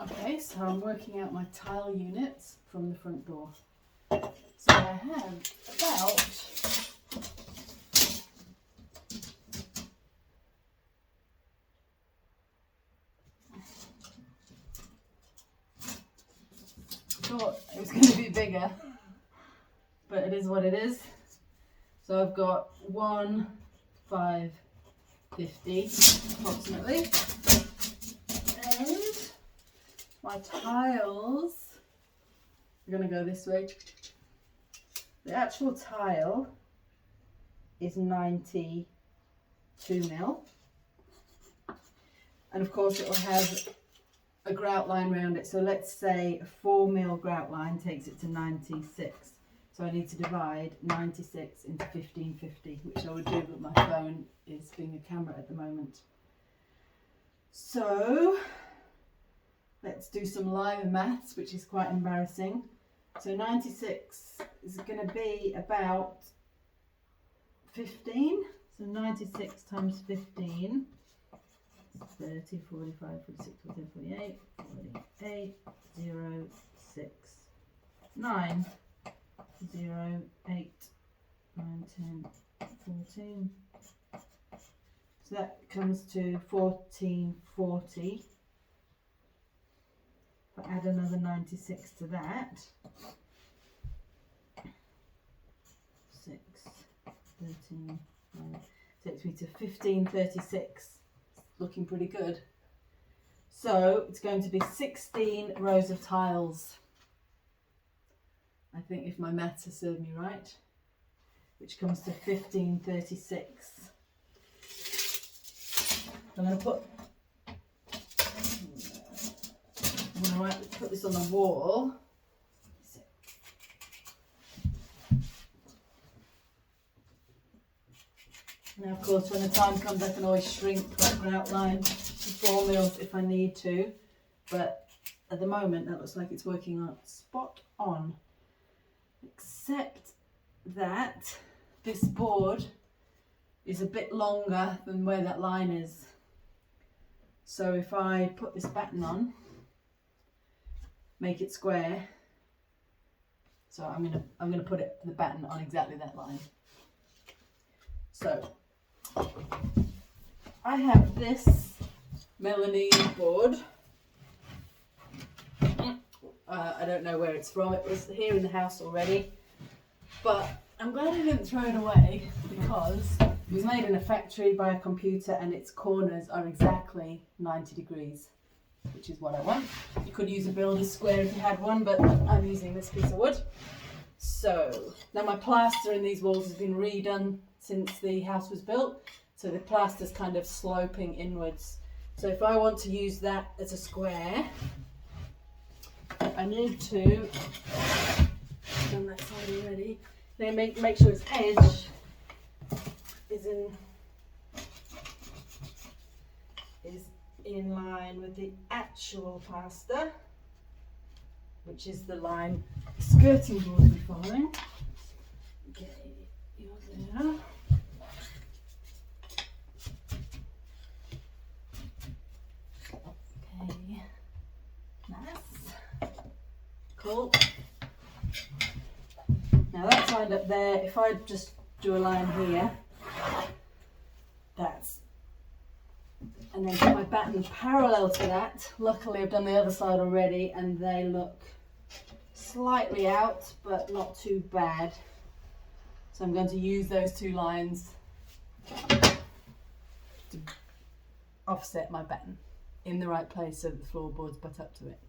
Okay, so I'm working out my tile units from the front door. So I have about thought it was going to be bigger, but it is what it is. So I've got 1,550 approximately, and my tiles are going to go this way. The actual tile is 92 mil, and of course it will have a grout line around it. So let's say a 4 mil grout line takes it to 96. So I need to divide 96 into 1550, which I would do, but my phone is being a camera at the moment. So let's do some live maths, which is quite embarrassing. So 96 is going to be about 15. So 96 times 15. 30, 45, 46, 47, 48, 48, 0, 6, 9, 0, 8, 9, 10, 14. So that comes to 1440. If I add another 96 to that, 6, 13, 9, takes me to 1536. Looking pretty good. So it's going to be 16 rows of tiles, I think, if my maths has served me right, which comes to 1536. I'm going to put this on the wall. Now, of course, when the time comes, I can always shrink that grout line to 4 mils if I need to. But at the moment, that looks like it's working out spot on. Except that this board is a bit longer than where that line is. So if I put this batten on, make it square. So I'm gonna put the batten on exactly that line. So I have this Milanese board. I don't know where it's from. It was here in the house already, but I'm glad I didn't throw it away because it was made in a factory by a computer and its corners are exactly 90 degrees, which is what I want. You could use a builder's square if you had one, but I'm using this piece of wood. So now my plaster in these walls has been redone since the house was built, so the plaster's kind of sloping inwards. So if I want to use that as a square, I need to, I've done that side already, then make sure its edge is in line with the actual plaster, which is the line the skirting board will be following. Okay, you're there. Okay, nice, cool. Now that's lined up there. If I just do a line here, and then put my batten parallel to that. Luckily I've done the other side already and they look slightly out, but not too bad. So I'm going to use those two lines to offset my batten in the right place so that the floorboards butt up to it.